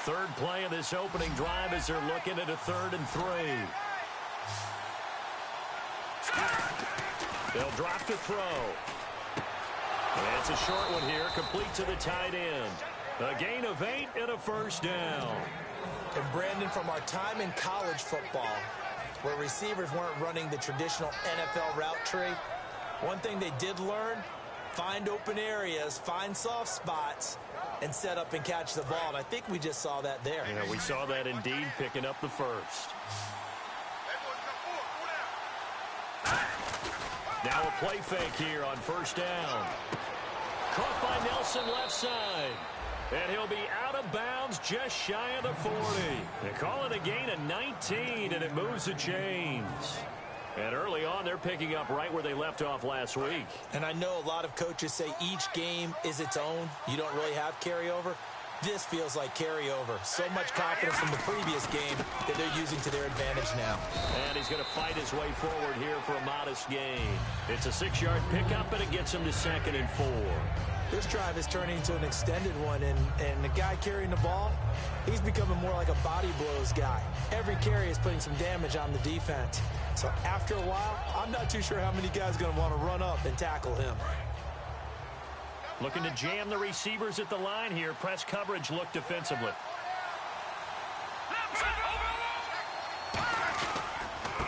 Third play of this opening drive as they're looking at a 3rd and 3. They'll drop to throw. And it's a short one here, complete to the tight end. A gain of 8 and a first down. And Brandon, from our time in college football, where receivers weren't running the traditional NFL route tree, one thing they did learn, find open areas, find soft spots, and set up and catch the ball. And I think we just saw that there. Yeah, we saw that indeed, picking up the first. Now a play fake here on first down. Caught by Nelson left side. And he'll be out of bounds just shy of the 40. They call it a gain of 19, and it moves the chains. And early on, they're picking up right where they left off last week. And I know a lot of coaches say each game is its own. You don't really have carryover. This feels like carryover. So much confidence from the previous game that they're using to their advantage now. And he's going to fight his way forward here for a modest gain. It's a 6-yard pickup, and it gets him to 2nd and 4. This drive is turning into an extended one, and the guy carrying the ball, he's becoming more like a body blows guy. Every carry is putting some damage on the defense. So after a while, I'm not too sure how many guys are going to want to run up and tackle him. Looking to jam the receivers at the line here. Press coverage look defensively.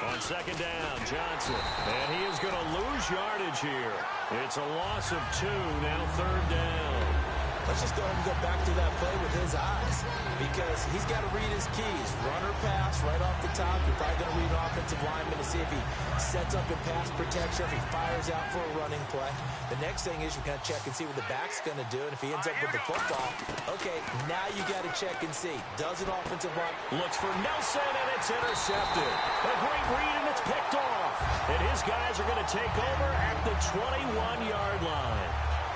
On 2nd down, Johnson. And he is going to lose yardage here. It's a loss of 2, now 3rd down. Let's just go ahead and go back to that play with his eyes, because he's got to read his keys. Run or pass right off the top. You're probably going to read an offensive lineman to see if he sets up in pass protection, if he fires out for a running play. The next thing is you kind of check and see what the back's going to do, and if he ends up with the football, okay, now you got to check and see. Does an offensive line? Looks for Nelson, and it's intercepted. A great read, and it's picked off. And his guys are going to take over at the 21-yard line.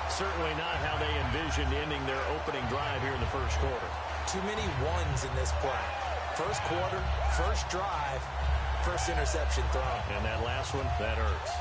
Certainly not how they envisioned ending their opening drive here in the first quarter. Too many ones in this play. First quarter, first drive, first interception thrown. And that last one, that hurts.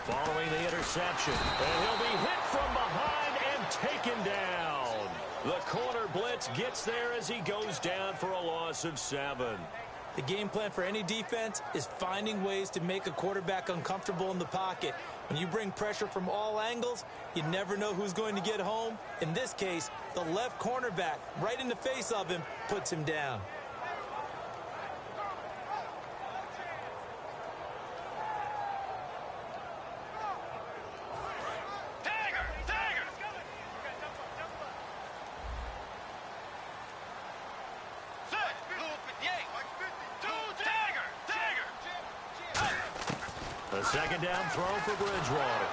Following the interception, and he'll be hit from behind and taken down. The corner blitz gets there as he goes down for a loss of 7. The game plan for any defense is finding ways to make a quarterback uncomfortable in the pocket. When you bring pressure from all angles, you never know who's going to get home. In this case, the left cornerback, right in the face of him, puts him down. A 2nd down throw for Bridgewater.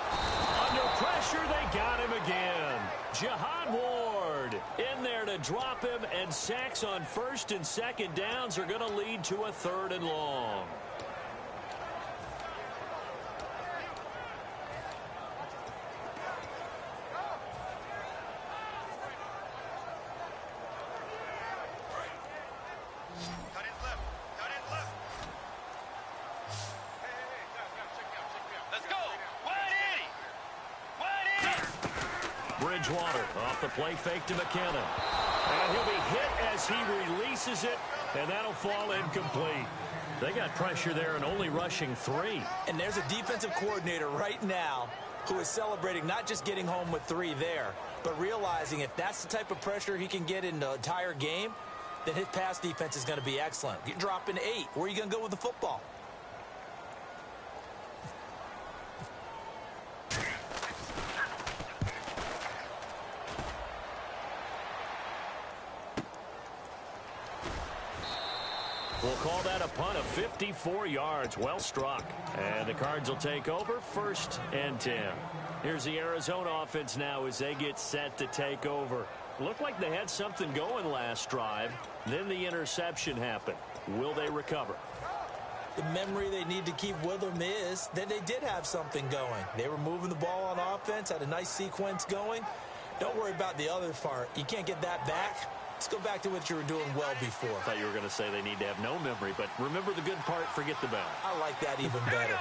Under pressure, they got him again. Jihad Ward in there to drop him, and sacks on 1st and 2nd downs are going to lead to a 3rd and long. Bridgewater off the play fake to McKinnon. And he'll be hit as he releases it, and that'll fall incomplete. They got pressure there and only rushing 3. And there's a defensive coordinator right now who is celebrating not just getting home with 3 there, but realizing if that's the type of pressure he can get in the entire game, then his pass defense is going to be excellent. You're dropping 8. Where are you going to go with the football? We'll call that a punt of 54 yards. Well struck. And the Cards will take over 1st and 10. Here's the Arizona offense now as they get set to take over. Looked like they had something going last drive. Then the interception happened. Will they recover? The memory they need to keep with them is that they did have something going. They were moving the ball on offense, had a nice sequence going. Don't worry about the other part. You can't get that back. Let's go back to what you were doing well before. I thought you were going to say they need to have no memory, but remember the good part, forget the bad. I like that even better.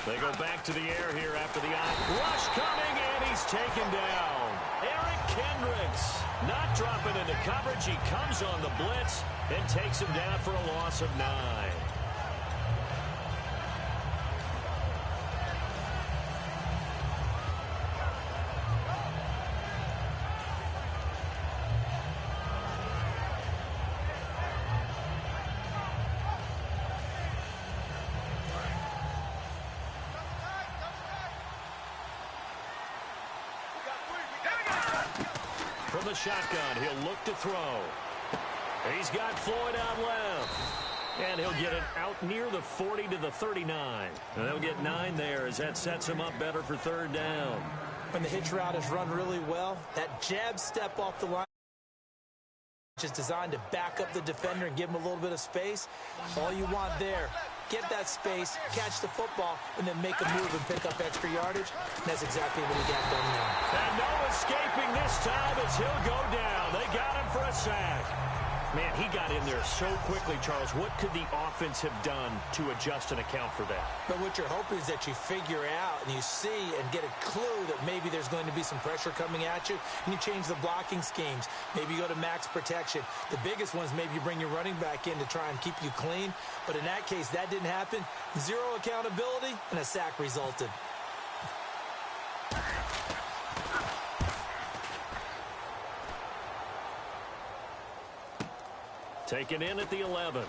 They go back to the air here after the rush coming, and he's taken down. Eric Kendricks not dropping into coverage. He comes on the blitz and takes him down for a loss of 9. From the shotgun, he'll look to throw. He's got Floyd out left. And he'll get it out near the 40 to the 39. And they'll get 9 there as that sets him up better for 3rd down. When the hitch route is run really well, that jab step off the line is designed to back up the defender and give him a little bit of space. All you want there, get that space, catch the football, and then make a move and pick up extra yardage. And that's exactly what he got done there. And no escaping this time as he'll go down. They got him for a sack. Man, he got in there so quickly, Charles. What could the offense have done to adjust and account for that? But what you're hoping is that you figure out and you see and get a clue that maybe there's going to be some pressure coming at you, and you change the blocking schemes. Maybe you go to max protection. The biggest ones, maybe you bring your running back in to try and keep you clean. But in that case, that didn't happen. 0 accountability, and a sack resulted. Taken in at the 11.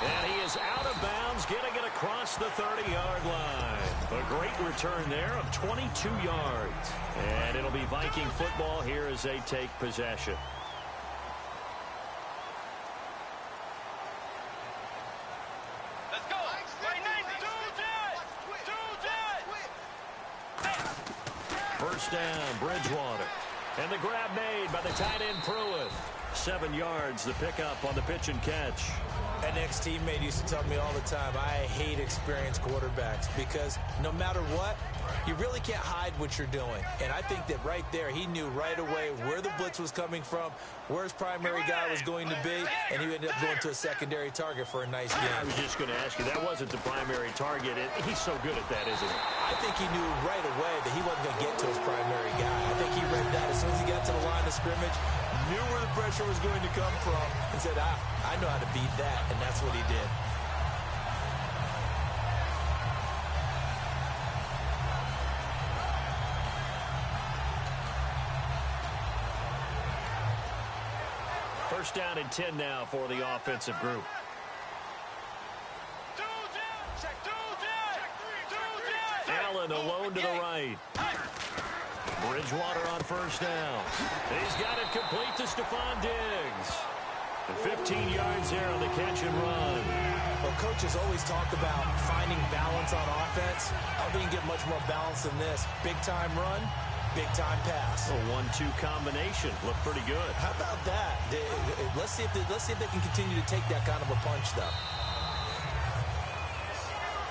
And he is out of bounds, getting it across the 30-yard line. A great return there of 22 yards. And it'll be Viking football here as they take possession. Let's go. Right 90. First down, Bridgewater. And the grab made by the tight end Pruitt. 7 yards, the pickup on the pitch and catch. An ex-teammate used to tell me all the time, I hate experienced quarterbacks because no matter what, you really can't hide what you're doing. And I think that right there, he knew right away where the blitz was coming from, where his primary guy was going to be, and he ended up going to a secondary target for a nice game. I was just going to ask you, that wasn't the primary target. He's so good at that, isn't he? I think he knew right away that he wasn't going to get to his primary guy. I think he read that as soon as he got to the line of scrimmage, knew where the pressure was going to come from, and said, I know how to beat that, and that's what he did. First down and 10 now for the offensive group. Allen alone to the right. Bridgewater on first down. He's got it complete to Stephon Diggs. And 15 yards there on the catch and run. Well, coaches always talk about finding balance on offense. I don't think you can get much more balance than this. Big-time run, big-time pass. A 1-2 combination. Looked pretty good. How about that? Let's see if they can continue to take that kind of a punch, though.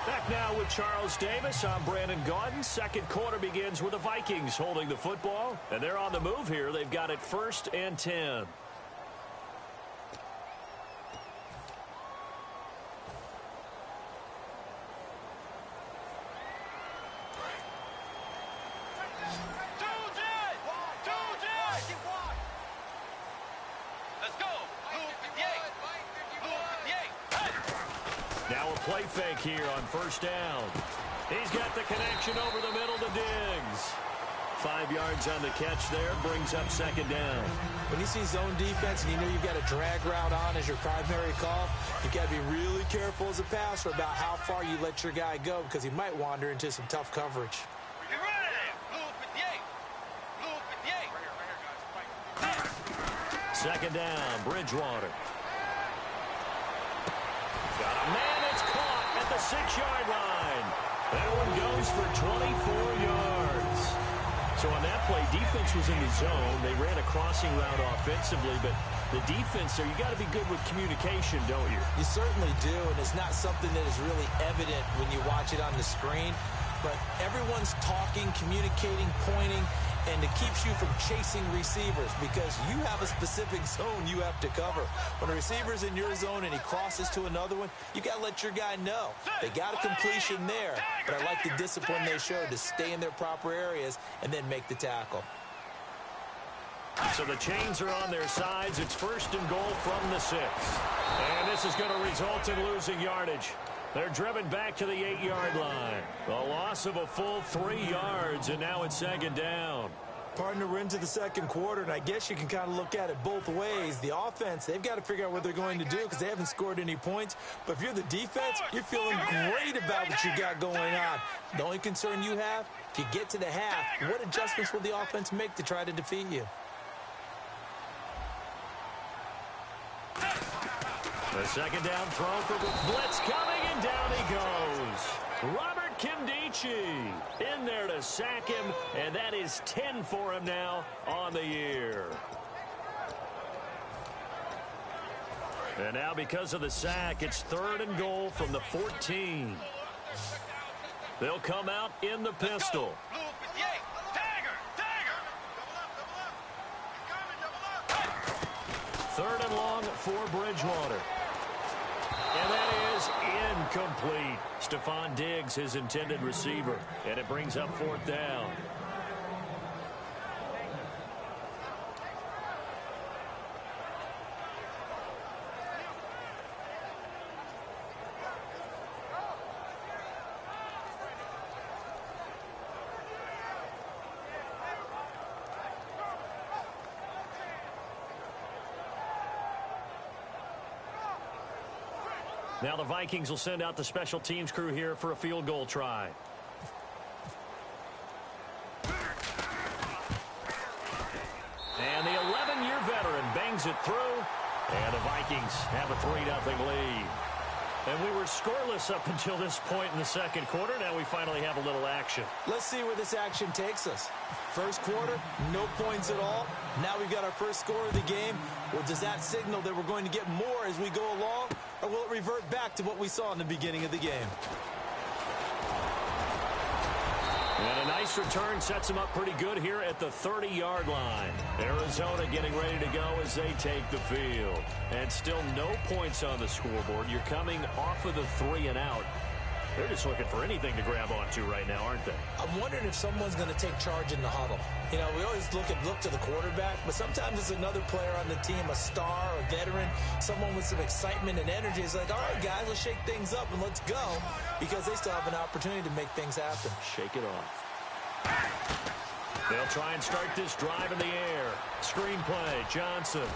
Back now with Charles Davis. I'm Brandon Gaudin. Second quarter begins with the Vikings holding the football. And they're on the move here. They've got it 1st and 10. Now a play fake here on first down. He's got the connection over the middle to Diggs. 5 yards on the catch there, brings up second down. When you see zone defense and you know you've got a drag route on as your primary call, you've got to be really careful as a passer about how far you let your guy go because he might wander into some tough coverage. Second down, Bridgewater. Got a man, it's caught at the 6-yard line. That one goes for 24 yards. So on that play, defense was in the zone. They ran a crossing route offensively, but the defense there, you got to be good with communication, don't you? You certainly do, and it's not something that is really evident when you watch it on the screen. But everyone's talking, communicating, pointing, and it keeps you from chasing receivers because you have a specific zone you have to cover. When a receiver's in your zone and he crosses to another one, you got to let your guy know. They got a completion there, but I like the discipline they showed to stay in their proper areas and then make the tackle. So the chains are on their sides. It's 1st and goal from the 6. And this is going to result in losing yardage. They're driven back to the 8-yard line. A loss of a full 3 yards, and now it's 2nd down. Partner, we're into the 2nd quarter, and I guess you can kind of look at it both ways. The offense, they've got to figure out what they're going to do because they haven't scored any points. But if you're the defense, you're feeling great about what you got going on. The only concern you have, if you get to the half, what adjustments will the offense make to try to defeat you? The 2nd down throw for the blitz coming, and down he goes. Robert Kimdichie in there to sack him, and that is 10 for him now on the year. And now because of the sack, it's 3rd and goal from the 14. They'll come out in the pistol. 3rd and long for Bridgewater. And that is incomplete. Stephon Diggs, his intended receiver. And it brings up 4th down. Now the Vikings will send out the special teams crew here for a field goal try. And the 11-year veteran bangs it through. And the Vikings have a 3-0 lead. And we were scoreless up until this point in the 2nd quarter. Now we finally have a little action. Let's see where this action takes us. 1st quarter, no points at all. Now we've got our first score of the game. Well, does that signal that we're going to get more as we go along? Or will it revert back to what we saw in the beginning of the game? And a nice return sets them up pretty good here at the 30-yard line. Arizona getting ready to go as they take the field. And still no points on the scoreboard. You're coming off of the 3 and out. They're just looking for anything to grab onto right now, aren't they? I'm wondering if someone's going to take charge in the huddle. You know, we always look to the quarterback, but sometimes it's another player on the team, a star, a veteran, someone with some excitement and energy. It's like, all right, guys, let's shake things up and let's go, because they still have an opportunity to make things happen. Shake it off. They'll try and start this drive in the air. Screenplay, Johnson.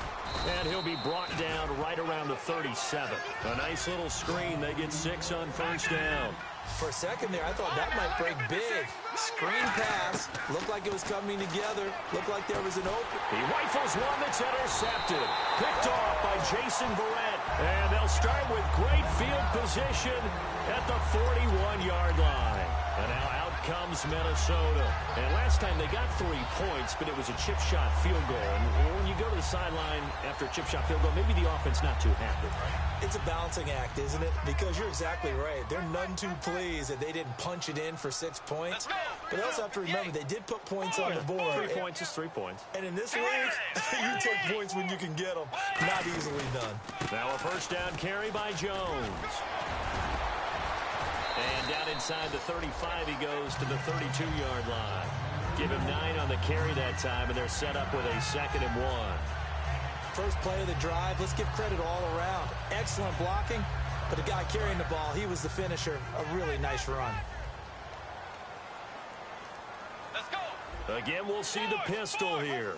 And he'll be brought down right around the 37. A nice little screen. They get 6 on 1st down. For a second there, I thought that might break big. Screen pass. Looked like it was coming together. Looked like there was an open. He rifles one that's intercepted. Picked off by Jason Verrett. And they'll start with great field position at the 41-yard line. And now out comes Minnesota. And last time they got 3 points, but it was a chip shot field goal. And when you go to the sideline after a chip shot field goal, maybe the offense not too happy. It's a balancing act, isn't it? Because you're exactly right. They're none too pleased that they didn't punch it in for 6 points. But they also have to remember they did put points on the board. 3 points is 3 points. And in this league, you take points when you can get them. Not easily done. Now a 1st down carry by Jones. And down inside the 35, he goes to the 32-yard line. Give him 9 on the carry that time, and they're set up with a 2nd and 1. First play of the drive, let's give credit all around. Excellent blocking, but the guy carrying the ball, he was the finisher. A really nice run. Let's go. Again, we'll see the pistol here.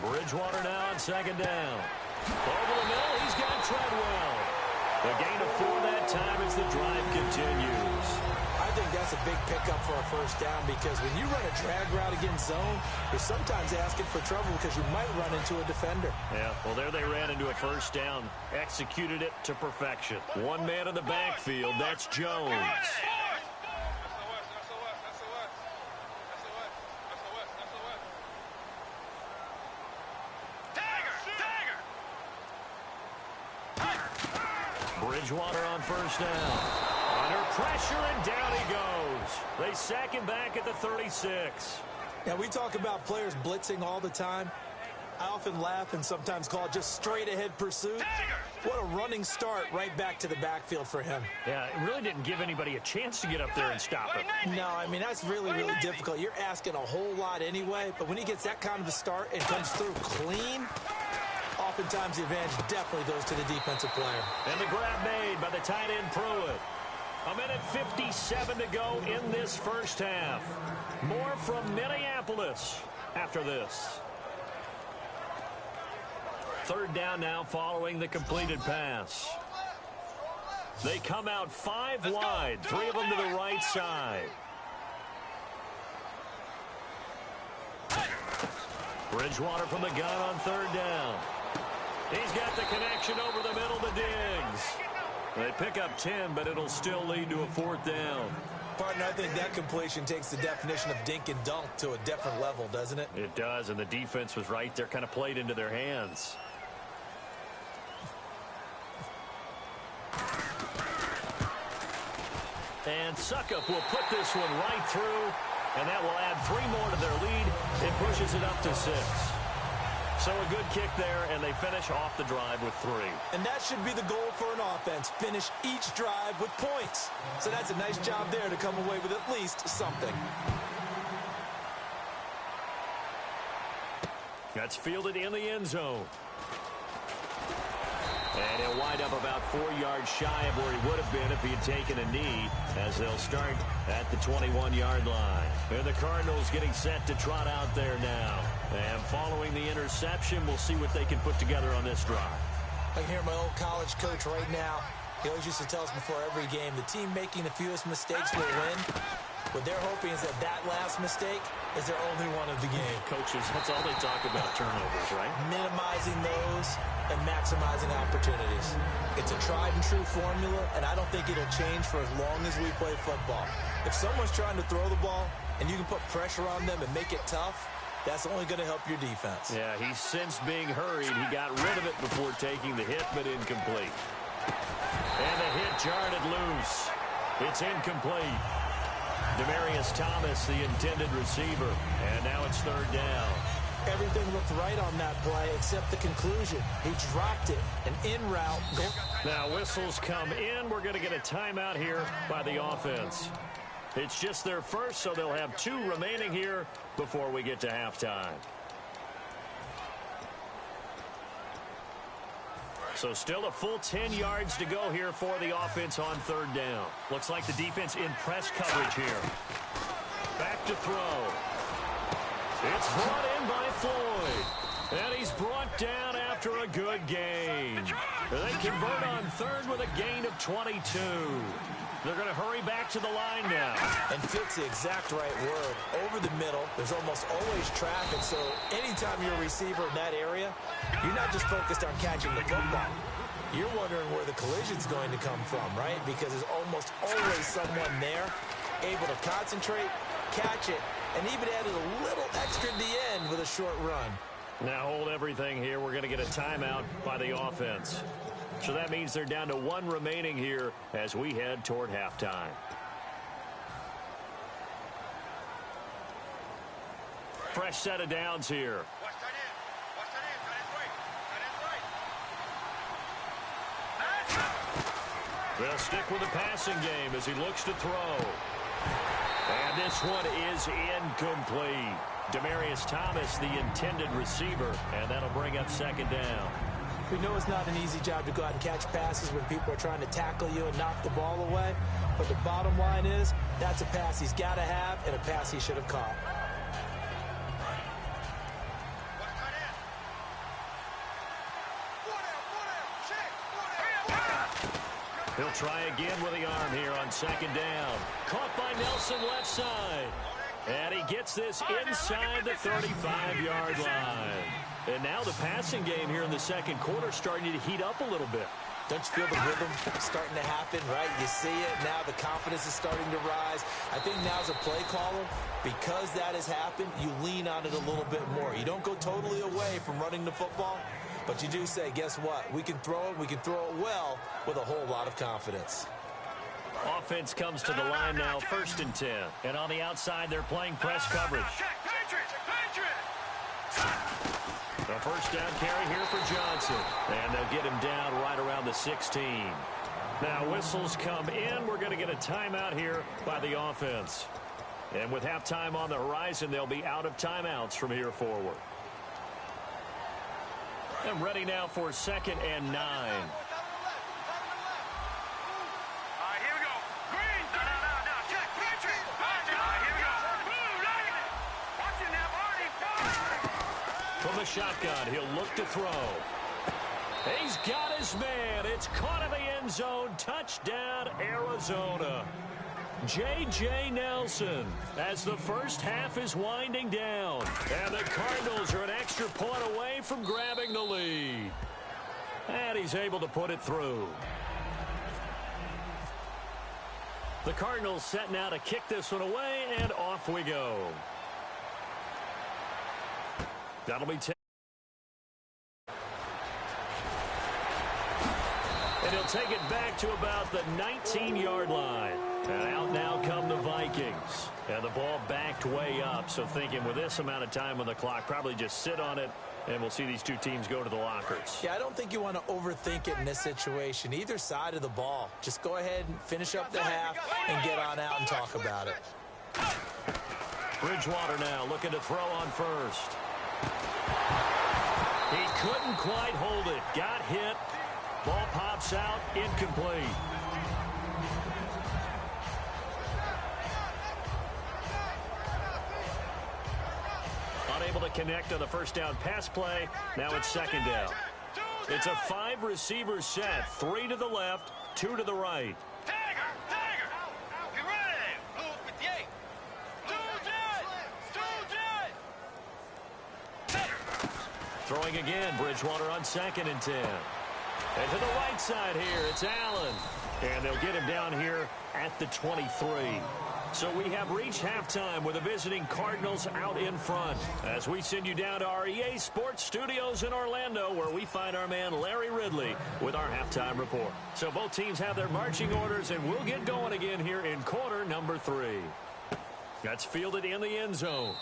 Bridgewater now on 2nd down. Over the middle, he's got Treadwell. The gain of 4 that time as the drive continues. I think that's a big pickup for a first down because when you run a drag route against zone, you're sometimes asking for trouble because you might run into a defender. Yeah, well, there they ran into a first down. Executed it to perfection. One man in the backfield. That's Jones. Bridgewater on first down. Under pressure, and down he goes. They sack him back at the 36. Now, we talk about players blitzing all the time. I often laugh and sometimes call it just straight-ahead pursuit. What a running start right back to the backfield for him. Yeah, it really didn't give anybody a chance to get up there and stop him. No, I mean, that's really, really difficult. You're asking a whole lot anyway, but when he gets that kind of a start and comes through clean, oftentimes the advantage definitely goes to the defensive player. And the grab made by the tight end Pruitt. A minute 57 to go in this first half. More from Minneapolis after this. Third down now following the completed pass. They come out 5 wide, 3 of them to the right side. Bridgewater from the gun on third down. He's got the connection over the middle to Diggs. They pick up 10, but it'll still lead to a fourth down. Partner, I think that completion takes the definition of dink and dunk to a different level, doesn't it? It does, and the defense was right there, kind of played into their hands. And Suckup will put this one right through, and that will add 3 more to their lead. It pushes it up to 6. So a good kick there, and they finish off the drive with 3. And that should be the goal for an offense, finish each drive with points. So that's a nice job there to come away with at least something. That's fielded in the end zone. And he'll wind up about 4 yards shy of where he would have been if he had taken a knee, as they'll start at the 21-yard line. And the Cardinals getting set to trot out there now. And following the interception, we'll see what they can put together on this drive. I can hear my old college coach right now. He always used to tell us before every game, the team making the fewest mistakes will win. What they're hoping is that that last mistake is their only one of the game. Coaches, that's all they talk about, turnovers, right? Minimizing those and maximizing opportunities. It's a tried and true formula, and I don't think it'll change for as long as we play football. If someone's trying to throw the ball and you can put pressure on them and make it tough, that's only going to help your defense. Yeah, he's since being hurried. He got rid of it before taking the hit, but incomplete. And the hit jarred it loose. It's incomplete. Demaryius Thomas, the intended receiver. And now it's third down. Everything looked right on that play except the conclusion. He dropped it, an in route. Now whistles come in. We're going to get a timeout here by the offense. It's just their first, so they'll have 2 remaining here before we get to halftime. So still a full 10 yards to go here for the offense on third down. Looks like the defense in press coverage here. Back to throw. It's brought in by Floyd. And he's brought down after a good gain. They convert on third with a gain of 22. They're going to hurry back to the line now. And fit's the exact right word. Over the middle, there's almost always traffic, so anytime you're a receiver in that area, you're not just focused on catching the football. You're wondering where the collision's going to come from, right? Because there's almost always someone there able to concentrate, catch it, and even added a little extra at the end with a short run. Now hold everything here. We're going to get a timeout by the offense. So that means they're down to 1 remaining here as we head toward halftime. Fresh set of downs here. They'll stick with the passing game as he looks to throw. And this one is incomplete. Demaryius Thomas, the intended receiver, and that'll bring up second down. We know it's not an easy job to go out and catch passes when people are trying to tackle you and knock the ball away. But the bottom line is, that's a pass he's got to have and a pass he should have caught. He'll try again with the arm here on second down. Caught by Nelson left side. And he gets this inside the 35-yard line. And now the passing game here in the second quarter starting to heat up a little bit. Don't you feel the rhythm starting to happen, right? You see it. Now the confidence is starting to rise. I think now as a play caller, because that has happened, you lean on it a little bit more. You don't go totally away from running the football, but you do say, guess what? We can throw it. We can throw it well with a whole lot of confidence. Offense comes to the line now, 1st and 10. And on the outside, they're playing press coverage. A first down carry here for Johnson. And they'll get him down right around the 16. Now whistles come in. We're going to get a timeout here by the offense. And with halftime on the horizon, they'll be out of timeouts from here forward. And ready now for 2nd and 9. From the shotgun, he'll look to throw. He's got his man. It's caught in the end zone. Touchdown, Arizona. J.J. Nelson as the first half is winding down. And the Cardinals are an extra point away from grabbing the lead. And he's able to put it through. The Cardinals set now to kick this one away, and off we go. That'll be 10. And he'll take it back to about the 19-yard line. And out now come the Vikings. And the ball backed way up. So thinking with this amount of time on the clock, probably just sit on it, and we'll see these two teams go to the lockers. Yeah, I don't think you want to overthink it in this situation. Either side of the ball. Just go ahead and finish up the half and get on out and talk about it. Bridgewater now looking to throw on first. He couldn't quite hold it. Got hit. Ball pops out. Incomplete. Unable to connect on the first down pass play. Now it's 2nd down. It's a 5-receiver set. 3 to the left, 2 to the right. Throwing again, Bridgewater on 2nd and 10. And to the right side here, it's Allen. And they'll get him down here at the 23. So we have reached halftime with the visiting Cardinals out in front. As we send you down to our EA Sports Studios in Orlando, where we find our man Larry Ridley with our halftime report. So both teams have their marching orders, and we'll get going again here in quarter number 3. That's fielded in the end zone.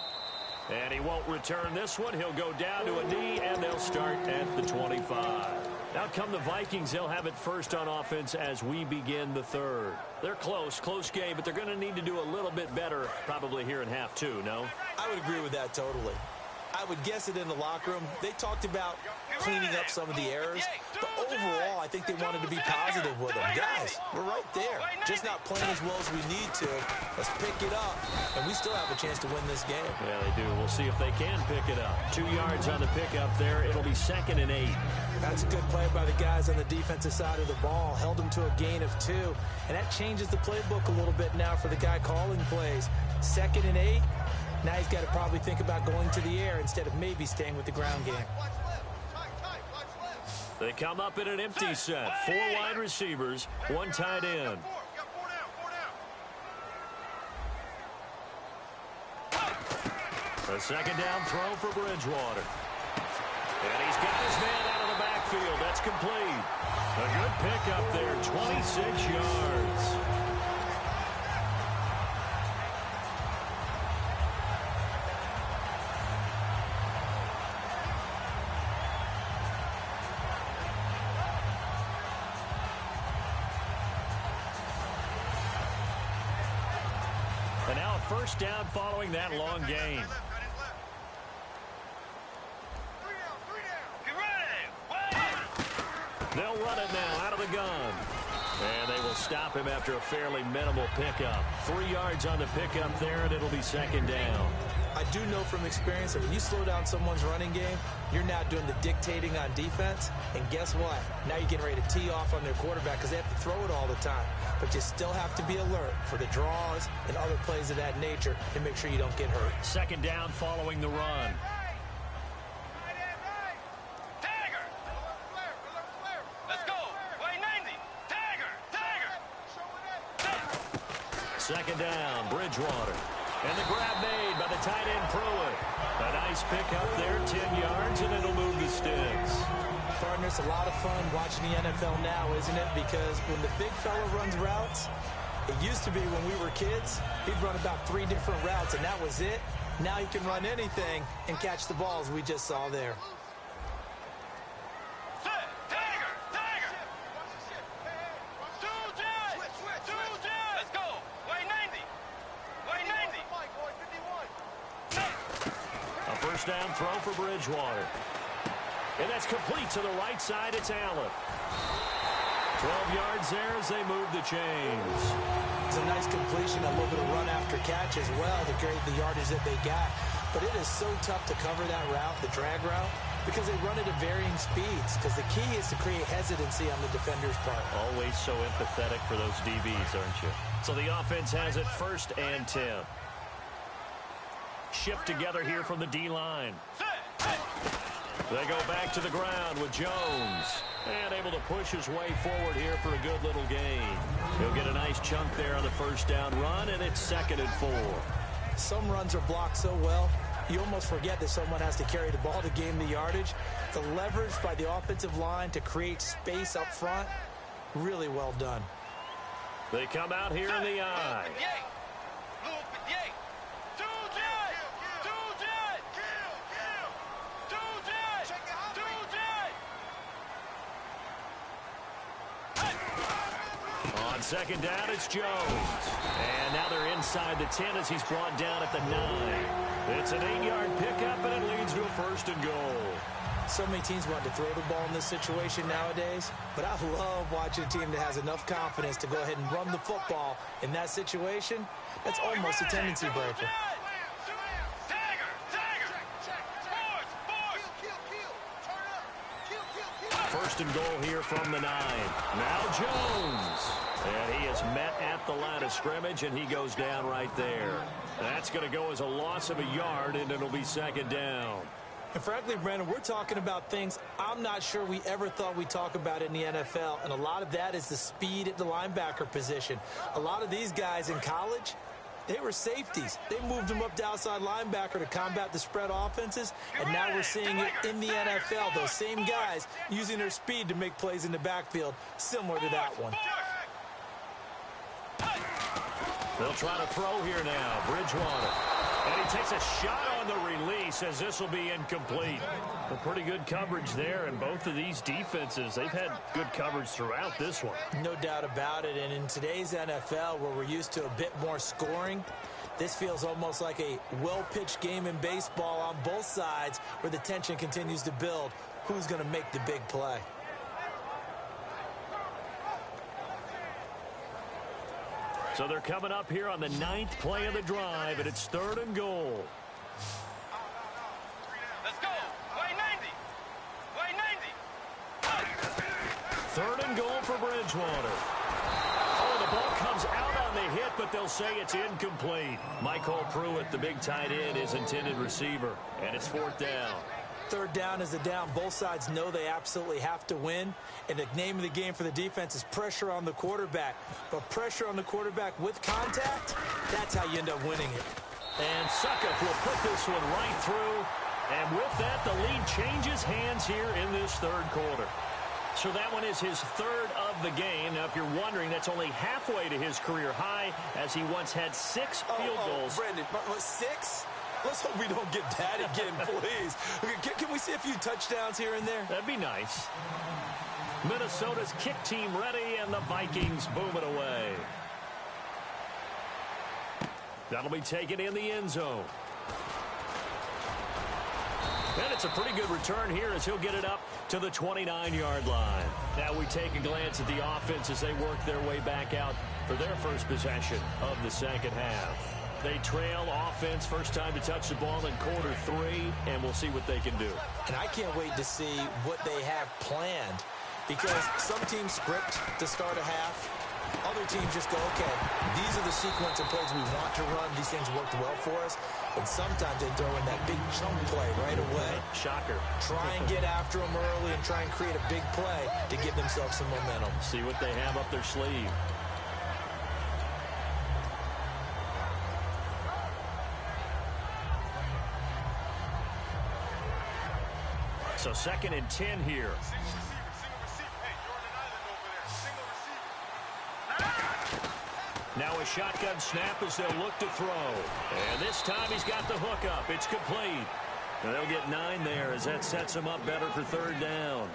And he won't return this one. He'll go down to a knee, and they'll start at the 25. Out come the Vikings. They'll have it first on offense as we begin the 3rd. They're close game, but they're going to need to do a little bit better probably here in half 2, no? I would agree with that totally. I would guess it in the locker room. They talked about cleaning up some of the errors, but overall, I think they wanted to be positive with them. Guys, we're right there. Just not playing as well as we need to. Let's pick it up, and we still have a chance to win this game. Yeah, they do. We'll see if they can pick it up. 2 yards on the pickup there. It'll be 2nd and 8. That's a good play by the guys on the defensive side of the ball. Held them to a gain of 2, and that changes the playbook a little bit now for the guy calling plays. 2nd and 8. Now he's got to probably think about going to the air instead of maybe staying with the ground game. They come up in an empty set. 4 wide receivers, 1 tight end. A 2nd down throw for Bridgewater. And he's got his man out of the backfield. That's complete. A good pickup there, 26 yards. And now a first down following that long gain. They'll run it now out of the gun. And they will stop him after a fairly minimal pickup. 3 yards on the pickup there, and it'll be 2nd down. I do know from experience that when you slow down someone's running game, you're now doing the dictating on defense. And guess what? Now you're getting ready to tee off on their quarterback because they have to throw it all the time. But you still have to be alert for the draws and other plays of that nature to make sure you don't get hurt. Second down following the run. Second down, Bridgewater. And the grab made by the tight end Pruitt. A nice pick up there, 10 yards, and it'll move the sticks. Partner, it's a lot of fun watching the NFL now, isn't it? Because when the big fella runs routes, it used to be when we were kids, he'd run about 3 different routes, and that was it. Now he can run anything and catch the balls we just saw there. Down throw for Bridgewater. And that's complete to the right side. It's Allen. 12 yards there as they move the chains. It's a nice completion, a little bit of run after catch as well to create the yardage that they got. But it is so tough to cover that route, the drag route, because they run it at varying speeds. Because the key is to create hesitancy on the defender's part. Always so empathetic for those DBs, aren't you? So the offense has it 1st and 10. Shift together here from the D-line. They go back to the ground with Jones. And able to push his way forward here for a good little gain. He'll get a nice chunk there on the first down run, and it's 2nd and 4. Some runs are blocked so well, you almost forget that someone has to carry the ball to gain the yardage. The leverage by the offensive line to create space up front, really well done. They come out here in the I. Second down, it's Jones. And now they're inside the 10 as he's brought down at the 9. It's an 8-yard pickup, and it leads to a 1st and goal. So many teams want to throw the ball in this situation nowadays, but I love watching a team that has enough confidence to go ahead and run the football in that situation. That's almost a tendency breaker. First and goal here from the 9. Now Jones. And he is met at the line of scrimmage, and he goes down right there. That's going to go as a loss of a yard, and it'll be 2nd down. And frankly, Brandon, we're talking about things I'm not sure we ever thought we'd talk about in the NFL, and a lot of that is the speed at the linebacker position. A lot of these guys in college, they were safeties. They moved them up to outside linebacker to combat the spread offenses, and now we're seeing it in the NFL. Those same guys using their speed to make plays in the backfield, similar to that one. They'll try to throw here now. Bridgewater. And he takes a shot on the release as this will be incomplete. A pretty good coverage there, and both of these defenses, they've had good coverage throughout this one. No doubt about it, and in today's NFL, where we're used to a bit more scoring, this feels almost like a well-pitched game in baseball on both sides where the tension continues to build. Who's going to make the big play? So they're coming up here on the 9th play of the drive, and it's 3rd and goal. Let's go. Way 90. Way 90. 3rd and goal for Bridgewater. Oh, the ball comes out on the hit, but they'll say it's incomplete. Michael Pruitt, the big tight end, is intended receiver, and it's 4th down. 3rd down is a down. Both sides know they absolutely have to win. And the name of the game for the defense is pressure on the quarterback. But pressure on the quarterback with contact, that's how you end up winning it. And Suckup will put this one right through. And with that, the lead changes hands here in this 3rd quarter. So that one is his 3rd of the game. Now, if you're wondering, that's only halfway to his career high, as he once had 6 field goals. Brandon, 6? Let's hope we don't get that again, please. Can we see a few touchdowns here and there? That'd be nice. Minnesota's kick team ready, and the Vikings boom it away. That'll be taken in the end zone. And it's a pretty good return here as he'll get it up to the 29-yard line. Now we take a glance at the offense as they work their way back out for their first possession of the 2nd half. They trail offense, first time to touch the ball in quarter 3, and we'll see what they can do. And I can't wait to see what they have planned, because some teams script to start a half. Other teams just go, okay, these are the sequence of plays we want to run. These things worked well for us. And sometimes they throw in that big chunk play right away. Shocker. Try and get after them early and try and create a big play to give themselves some momentum. See what they have up their sleeve. So 2nd and 10 here. Now a shotgun snap as they'll look to throw. And this time he's got the hook up. It's complete. And they'll get 9 there as that sets them up better for 3rd down.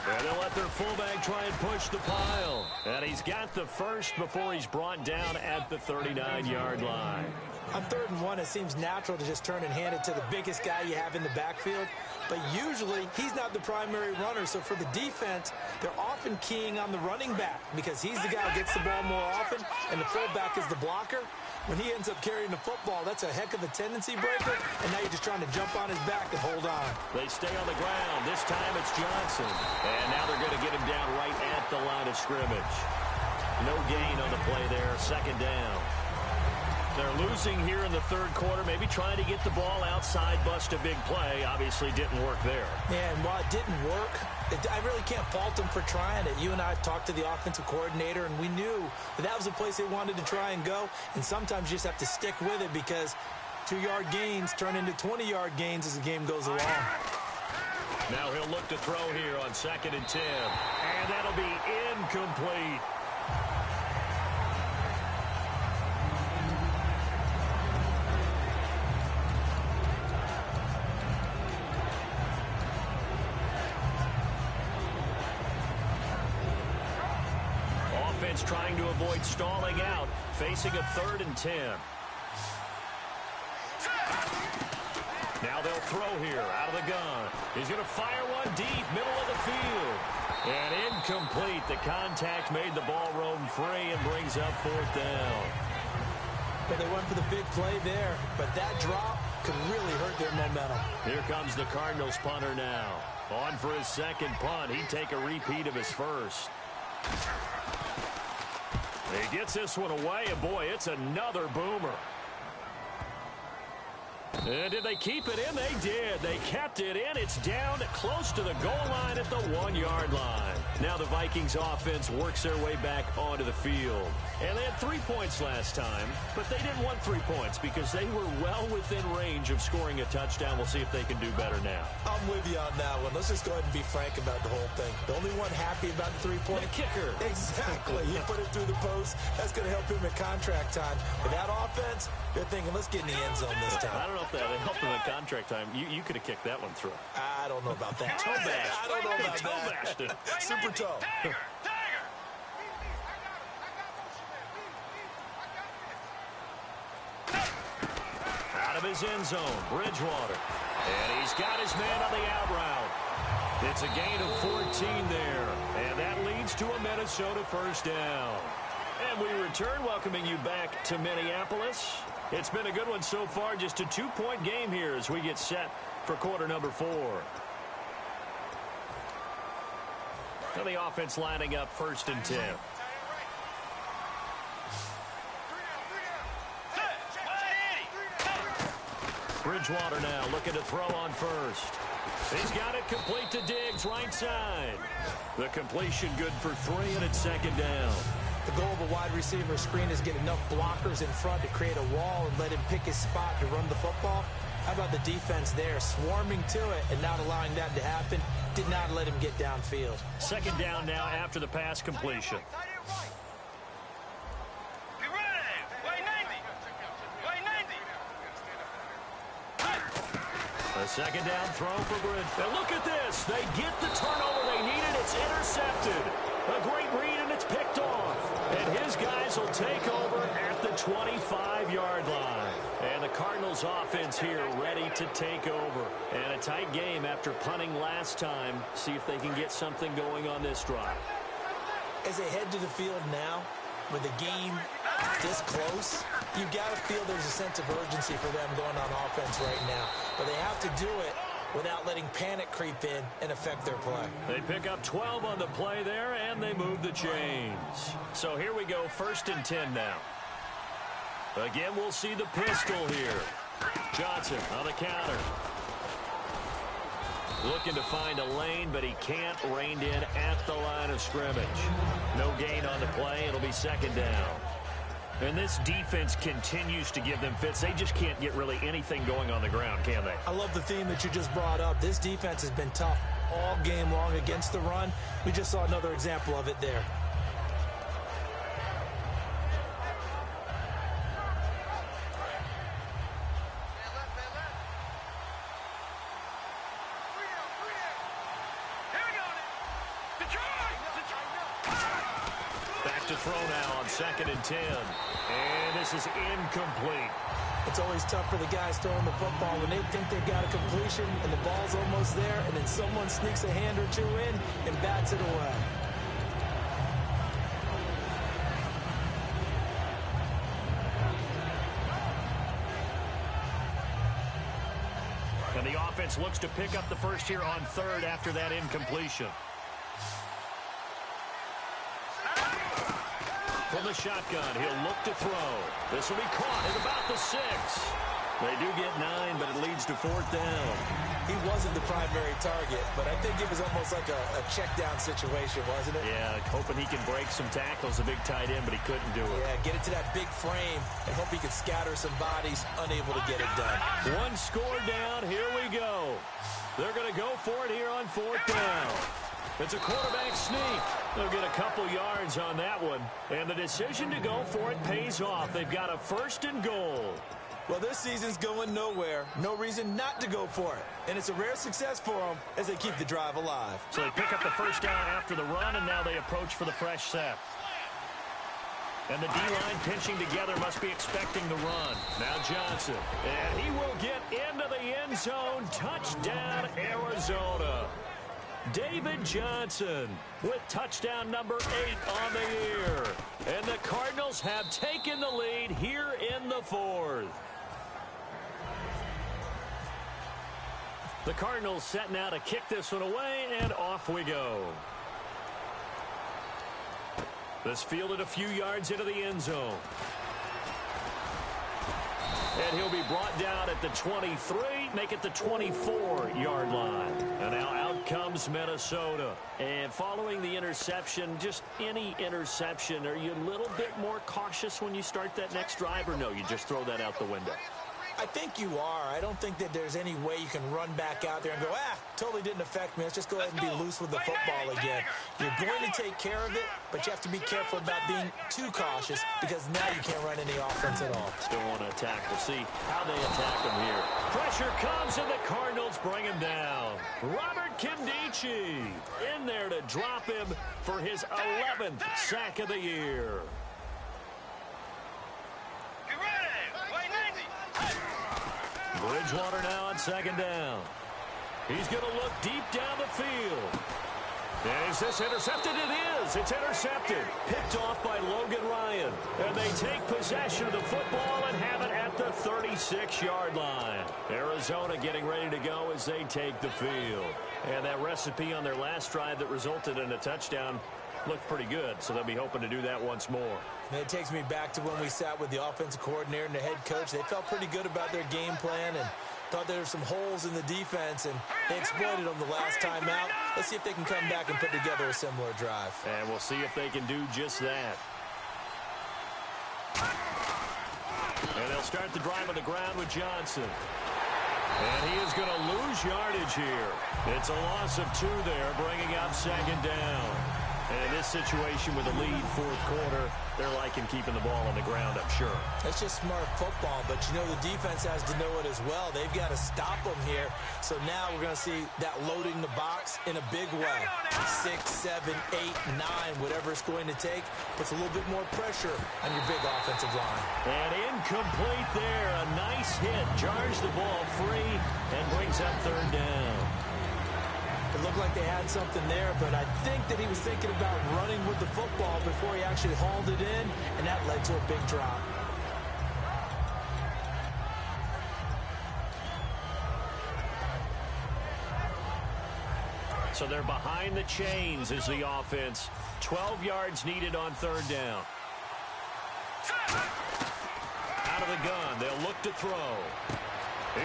And they'll let their fullback try and push the pile. And he's got the first before he's brought down at the 39-yard line. On 3rd and 1, it seems natural to just turn and hand it to the biggest guy you have in the backfield. But usually, he's not the primary runner. So for the defense, they're often keying on the running back because he's the guy who gets the ball more often, and the fullback is the blocker. When he ends up carrying the football, that's a heck of a tendency breaker, and now you're just trying to jump on his back and hold on. They stay on the ground. This time it's Johnson. And now they're going to get him down right at the line of scrimmage. No gain on the play there, 2nd down. They're losing here in the 3rd quarter, maybe trying to get the ball outside, bust a big play. Obviously didn't work there. Yeah, and while it didn't work, I really can't fault them for trying it. You and I talked to the offensive coordinator, and we knew that was a place they wanted to try and go. And sometimes you just have to stick with it because 2-yard gains turn into 20-yard gains as the game goes along. Now he'll look to throw here on 2nd and 10. And that'll be incomplete. Trying to avoid stalling out, facing a 3rd and 10. Now they'll throw here out of the gun. He's going to fire one deep, middle of the field. And incomplete. The contact made the ball roam free and brings up 4th down. But they went for the big play there, but that drop could really hurt their momentum. Here comes the Cardinals punter now. On for his 2nd punt. He'd take a repeat of his first. He gets this one away, and boy, it's another boomer. And did they keep it in? They did. They kept it in. It's down close to the goal line at the 1-yard line. Now the Vikings offense works their way back onto the field. And they had 3 points last time, but they didn't want 3 points because they were well within range of scoring a touchdown. We'll see if they can do better now. I'm with you on that one. Let's just go ahead and be frank about the whole thing. The only one happy about the 3-point. The kicker. Exactly. He put it through the post. That's going to help him in contract time. But that offense, they're thinking, let's get in the end zone this time. I don't know if that helped him in contract time. You could have kicked that one through. I don't know about that. Toe bashed. I don't know about toe that. bashed it. Super toe. Out of his end zone, Bridgewater. And he's got his man on the out route. It's a gain of 14 there. And that leads to a Minnesota 1st down. And we return, welcoming you back to Minneapolis. It's been a good one so far, just a 2-point game here as we get set for quarter number 4. Now the offense lining up 1st and 10. Bridgewater now looking to throw on 1st. He's got it complete to Diggs, right side. The completion good for 3, and it's 2nd down. The goal of a wide receiver screen is get enough blockers in front to create a wall and let him pick his spot to run the football. How about the defense there, swarming to it and not allowing that to happen? Did not let him get downfield. 2nd down now after the pass completion. A 2nd down throw for Bridge. And look at this. They get the turnover they needed. It's intercepted. A great read, and it's picked off. And his guys will take over at the 25-yard line. And the Cardinals offense here ready to take over. And a tight game after punting last time. See if they can get something going on this drive. As they head to the field now, with the game this close, you've got to feel there's a sense of urgency for them going on offense right now. But they have to do it without letting panic creep in and affect their play. They pick up 12 on the play there, and they move the chains. So here we go, 1st and 10 now. Again, we'll see the pistol here. Johnson on the counter. Looking to find a lane, but he can't. Reined in at the line of scrimmage. No gain on the play. It'll be 2nd down. And this defense continues to give them fits. They just can't get really anything going on the ground, can they? I love the theme that you just brought up. This defense has been tough all game long against the run. We just saw another example of it there. Back to throw now on 2nd and 10. And this is incomplete. It's always tough for the guys throwing the football when they think they've got a completion and the ball's almost there, and then someone sneaks a hand or two in and bats it away. And the offense looks to pick up the first here on 3rd after that incompletion. From the shotgun, he'll look to throw. This will be caught at about the 6. They do get 9, but it leads to 4th down. He wasn't the primary target, but I think it was almost like a check down situation, wasn't it? Yeah, hoping he can break some tackles, a big tight end, but he couldn't do it. Yeah, get it to that big frame and hope he could scatter some bodies, unable to get it done. One score down, here we go. They're going to go for it here on 4th down. It's a quarterback sneak. They'll get a couple yards on that one. And the decision to go for it pays off. They've got a 1st and goal. Well, this season's going nowhere. No reason not to go for it. And it's a rare success for them as they keep the drive alive. So they pick up the 1st down after the run, and now they approach for the fresh set. And the D-line pinching together must be expecting the run. Now Johnson. And he will get into the end zone. Touchdown, Arizona. David Johnson with touchdown number 8 on the year. And the Cardinals have taken the lead here in the 4th. The Cardinals set now to kick this one away, and off we go. This fielded a few yards into the end zone. And he'll be brought down at the 23, make it the 24-yard line. And now out comes Minnesota. And following the interception, just any interception, are you a little bit more cautious when you start that next drive, or no, you just throw that out the window? I think you are. I don't think that there's any way you can run back out there and go, totally didn't affect me. Let's just go ahead and be loose with the football again. You're going to take care of it, but you have to be careful about being too cautious because now you can't run any offense at all. Still want to attack. We'll see how they attack him here. Pressure comes, and the Cardinals bring him down. Robert Kindici in there to drop him for his 11th sack of the year. Bridgewater now on 2nd down. He's going to look deep down the field. And is this intercepted? It is. It's intercepted. Picked off by Logan Ryan. And they take possession of the football and have it at the 36-yard line. Arizona getting ready to go as they take the field. And that recipe on their last drive that resulted in a touchdown looked pretty good, so they'll be hoping to do that once more. And it takes me back to when we sat with the offensive coordinator and the head coach. They felt pretty good about their game plan and thought there were some holes in the defense, and they exploited them the last time out. Let's see if they can come back and put together a similar drive. And we'll see if they can do just that. And they'll start the drive on the ground with Johnson. And he is going to lose yardage here. It's a loss of 2 there, bringing up 2nd down. And in this situation with a lead fourth quarter, they're liking keeping the ball on the ground, I'm sure. That's just smart football, but you know the defense has to know it as well. They've got to stop them here. So now we're going to see that loading the box in a big way. 6, 7, 8, 9, whatever it's going to take, puts a little bit more pressure on your big offensive line. And incomplete there. A nice hit. Jars the ball free and brings up third down. It looked like they had something there, but I think that he was thinking about running with the football before he actually hauled it in, and that led to a big drop. So they're behind the chains as the offense. 12 yards needed on third down. Out of the gun, they'll look to throw.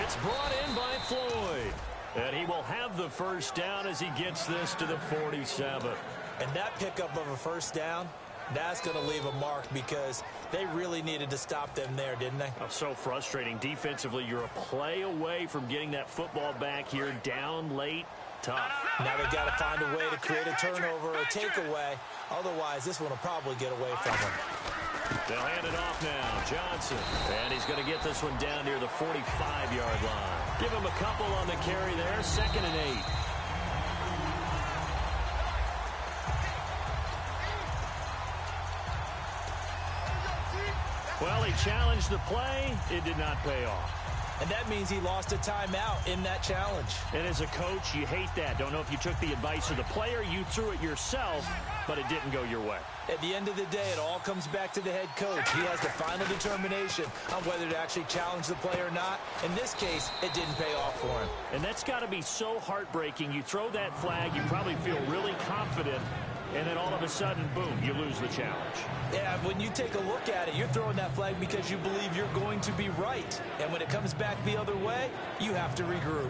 It's brought in by Floyd. And he will have the first down as he gets this to the 47. And that pickup of a first down, that's going to leave a mark because they really needed to stop them there, didn't they? Oh, so frustrating. Defensively, you're a play away from getting that football back here down late. Tough. Now they've got to find a way to create a turnover or a takeaway. Otherwise, this one will probably get away from them. They'll hand it off now. Johnson. And he's going to get this one down near the 45-yard line. Give him a couple on the carry there. 2nd and 8. Well, he challenged the play. It did not pay off. And that means he lost a timeout in that challenge. And as a coach, you hate that. Don't know if you took the advice of the player. You threw it yourself, but it didn't go your way. At the end of the day, it all comes back to the head coach. He has the final determination on whether to actually challenge the play or not. In this case, it didn't pay off for him. And that's got to be so heartbreaking. You throw that flag, you probably feel really confident, and then all of a sudden, boom, you lose the challenge. Yeah, when you take a look at it, you're throwing that flag because you believe you're going to be right. And when it comes back the other way, you have to regroup.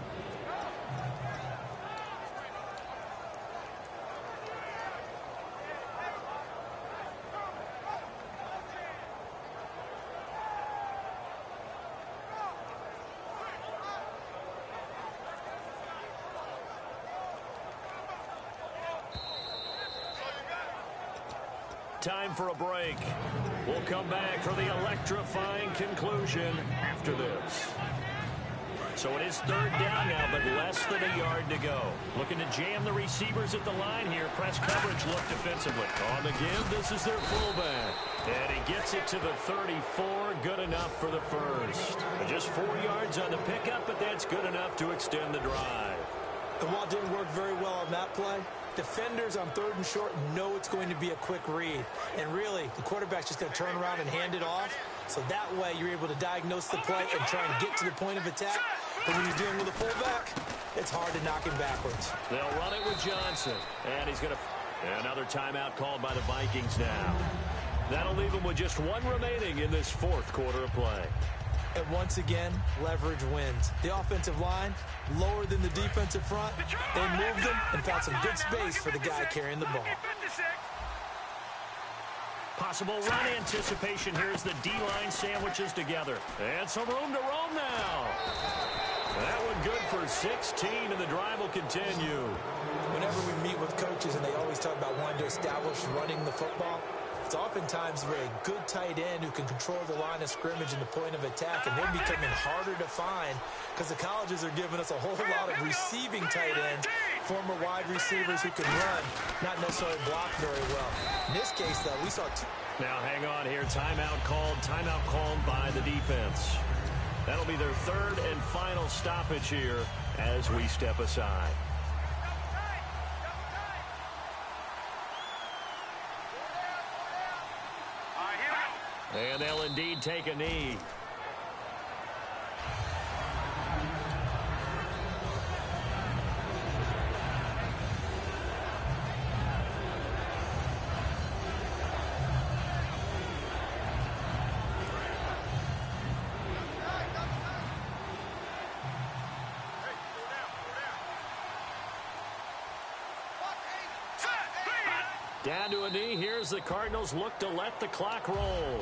Time for a break. We'll come back for the electrifying conclusion after this. So it is third down now, but less than a yard to go. Looking to jam the receivers at the line here. Press coverage look defensively. On the give, this is their fullback. And he gets it to the 34. Good enough for the first. Just 4 yards on the pickup, but that's good enough to extend the drive. And while it didn't work very well on that play, defenders on 3rd and short know it's going to be a quick read. And really, the quarterback's just going to turn around and hand it off. So that way, you're able to diagnose the play and try and get to the point of attack. But when you're dealing with a fullback, it's hard to knock him backwards. They'll run it with Johnson. And he's going to... Another timeout called by the Vikings now. That'll leave them with just 1 remaining in this 4th quarter of play. And once again, leverage wins. The offensive line, lower than the defensive front. They moved them and found some good space for the guy carrying the ball. Possible run anticipation here as the D-line sandwiches together. And some room to roam now. That one good for 16, and the drive will continue. Whenever we meet with coaches and they always talk about wanting to establish running the football, it's oftentimes a good tight end who can control the line of scrimmage and the point of attack, and they're becoming harder to find because the colleges are giving us a whole lot of receiving tight ends, former wide receivers who can run, not necessarily block very well. In this case, though, we saw two. Now hang on here. Timeout called by the defense. That'll be their 3rd and final stoppage here as we step aside. And they'll indeed take a knee. Down to a knee. Here's the Cardinals look to let the clock roll.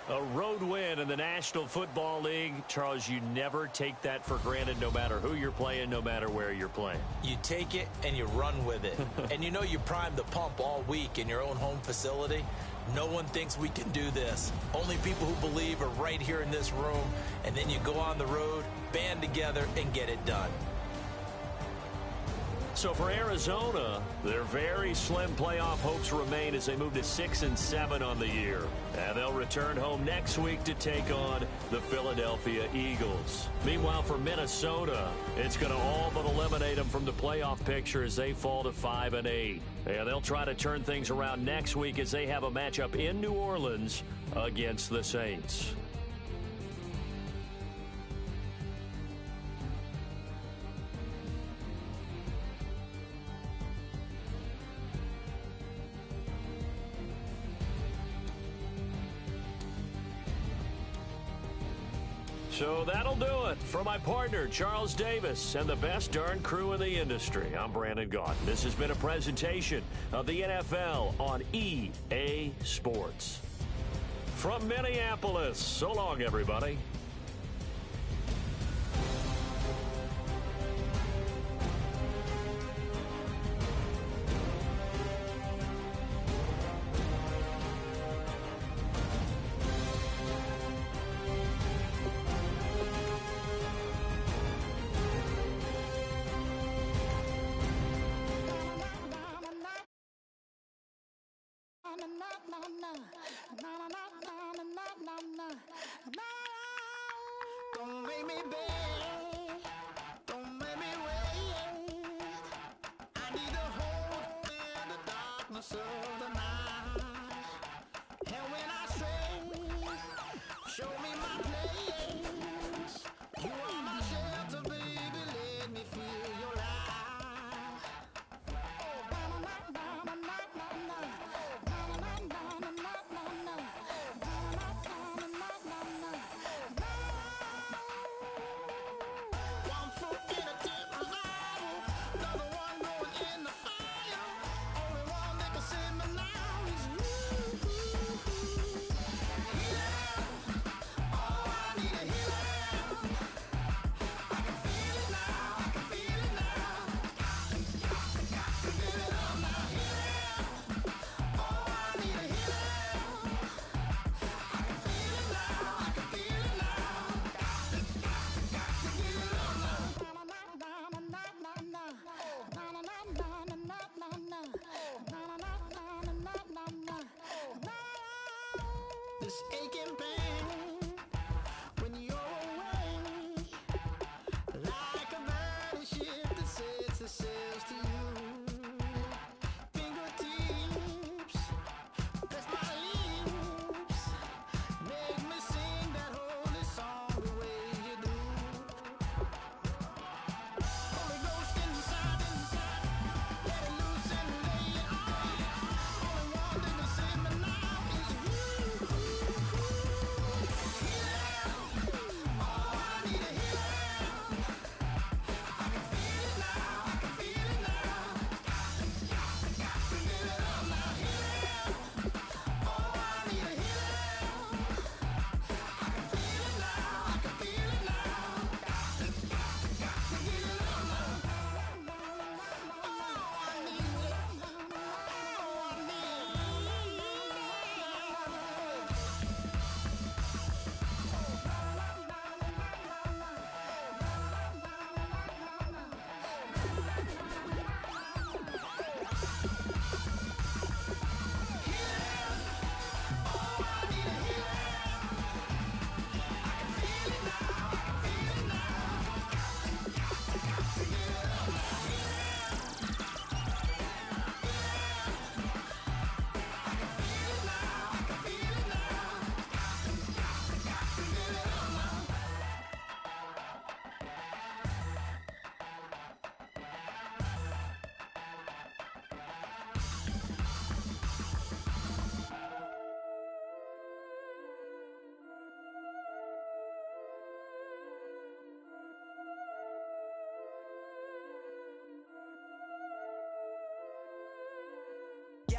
A road win in the National Football League. Charles, you never take that for granted no matter who you're playing, no matter where you're playing. You take it and you run with it. And you know you primed the pump all week in your own home facility. No one thinks we can do this. Only people who believe are right here in this room. And then you go on the road, band together, and get it done. So for Arizona, their very slim playoff hopes remain as they move to 6-7 on the year. And they'll return home next week to take on the Philadelphia Eagles. Meanwhile, for Minnesota, it's going to all but eliminate them from the playoff picture as they fall to 5-8. And they'll try to turn things around next week as they have a matchup in New Orleans against the Saints. So that'll do it. For my partner, Charles Davis, and the best darn crew in the industry, I'm Brandon Gaudin. This has been a presentation of the NFL on EA Sports. From Minneapolis, so long, everybody. Don't make me beg, don't make me wait. I need to hold in the darkness of the night. And when I stray, show me my place. You are my shelter, baby, let me feel your light. Oh, na na na na na na na na na na na na. One foot in a deep revival, another one going in the fire. Only one that can save me now.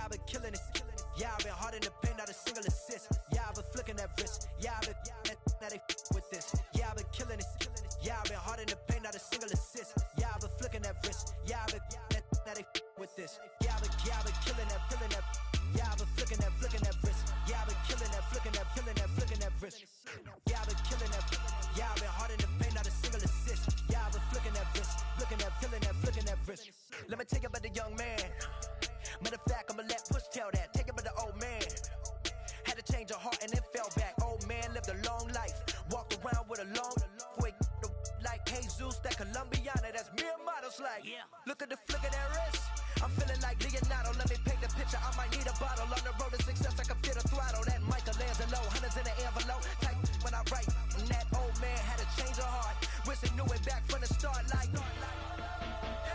I've been killing it. Yeah, I've been hard in the paint, not a single assist. Yeah, I've been flicking that wrist. Yeah, I've been now they with this. Yeah, I've been killing it. Yeah, I've been hard in the paint, not a single assist. Yeah, I've been flicking that wrist. Yeah, I've been now they with this. Yeah, I've been killing that. Yeah, I've been flicking that wrist. Yeah, I've been killing that, flicking that wrist. Yeah, I've been killing that. Yeah, I've been hard in the paint, not a single assist. Yeah, I've been flicking that wrist, flicking that wrist. Let me tell you about the young man. Matter of fact, I'ma let Push tell that. Take it about the old man. Had to change her heart and then fell back. Old man lived a long life. Walked around with a long boy like Jesus, that Colombiana. That's mere models like. Yeah. Look at the flick of that wrist. I'm feeling like Leonardo. Let me paint the picture. I might need a bottle. On the road to success, I can fit a throttle. That Michelangelo, hundreds in the envelope. Type when I write. And that old man had to change her heart. Wish he knew it back from the start. Like,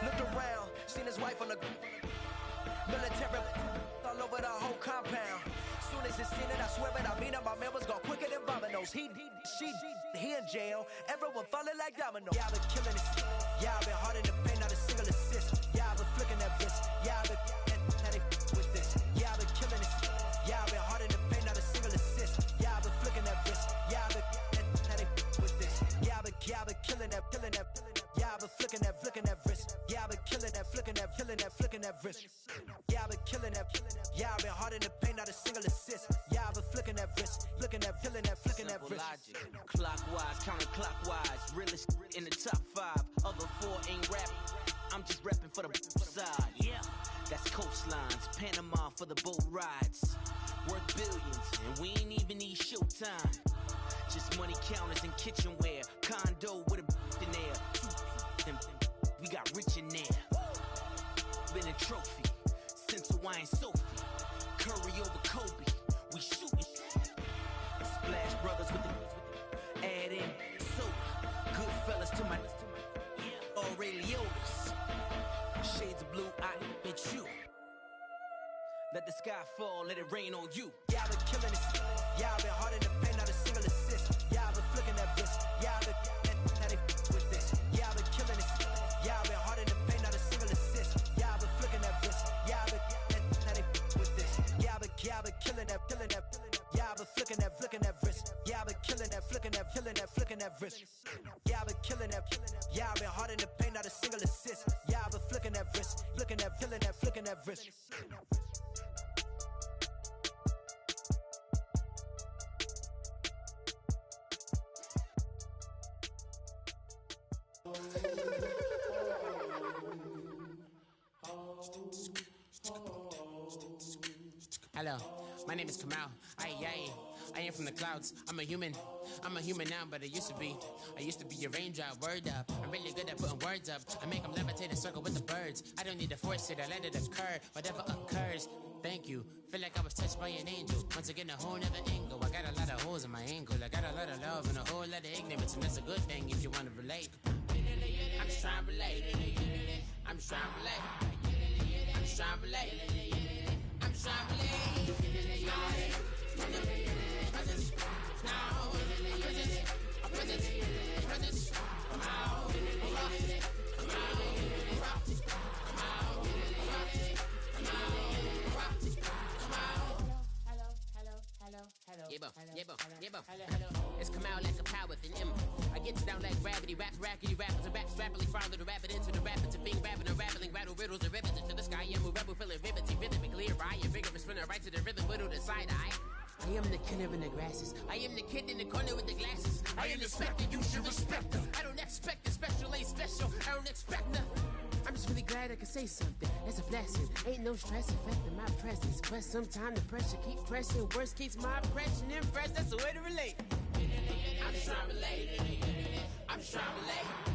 looked around, seen his wife on the military all over the whole compound. Soon as he seen it, I swear it, I mean it. My man was gone quicker than Domino's. He in jail. Everyone falling like dominoes. Yeah, I've been killing it. Yeah, I've been hard in the paint, not a single assist. Yeah, I've been flicking that wrist. Yeah, I've been now they with this. Yeah, I've been killing it. Yeah, I've been hard in the paint, not a single assist. Yeah, I've been flicking that wrist. Yeah, I've been now they with this. Yeah, I've been killing that. Yeah, I've been flicking that wrist. Yeah, I've been killing that, flicking that wrist. Yeah, I've been killing that. Yeah, I've been hard in the paint, not a single assist. Yeah, I've been flicking that wrist, flicking that wrist. Logic, clockwise, counterclockwise, realest in the top 5. Other 4 ain't rap. I'm just repping for the side. Yeah, that's coastlines, Panama for the boat rides. Worth billions, and we ain't even need showtime. Just money counters and kitchenware. Condo with a in there. We got rich in there. Been a trophy since Hawaiian Sophie. Curry over Kobe. We shooting. Splash Brothers with the add in soda. Good fellas to my Aureliotas. Shades of blue, I admit you. Let the sky fall, let it rain on you. Yeah, I've been killing it. Yeah, I've been hard in the paint, not a single assist. Yeah, I've been flicking that wrist. Yeah, I've been now they with this. Yeah, I've been killing it. Yeah, I've been hard in the paint, not a single assist. Yeah, I've been flicking that wrist. Yeah, I've been now they with this. Yeah, I've been killing that. Yeah, I've been flicking that wrist. Yeah, I've been killing that, flicking that wrist. Yeah, I've been killing that. Yeah, I've been hard in the paint, not a single assist. Yeah, I've been flicking that wrist, flicking that wrist. Hello, my name is Kamal. I am from the clouds. I'm a human now, but I used to be a raindrop, word up. I'm really good at putting words up. I make them levitate and circle with the birds. I don't need to force it, I let it occur. Whatever occurs, thank you. Feel like I was touched by an angel. Once again, a whole nother angle. I got a lot of holes in my ankle. I got a lot of love and a whole lot of ignorance, and that's a good thing if you want to relate. I'm just trying to relate. I'm just trying to relate. I'm just trying to relate. I'm just trying to relate. It's come out like a power within him. I get down like gravity, raps, rackety, rappers, and raps rapidly follow the rapid into the rapids of being rapping and rattling, rattle riddles and rivets into the sky. I'm a rebel, feeling riveting, rhythm and clear. I am vigorous, spinner right to the rhythm, widow to side eye. I am the killer in the grasses. I am the kid in the corner with the glasses. I am the specter, you should respect her. I don't expect the special, ain't special. I don't expect nothing. I'm just really glad I can say something. That's a blessing. Ain't no stress affecting my presence. But sometimes the pressure keeps pressing. Worst keeps my impression impressed. That's the way to relate. I'm just trying to relate. I'm just trying to relate.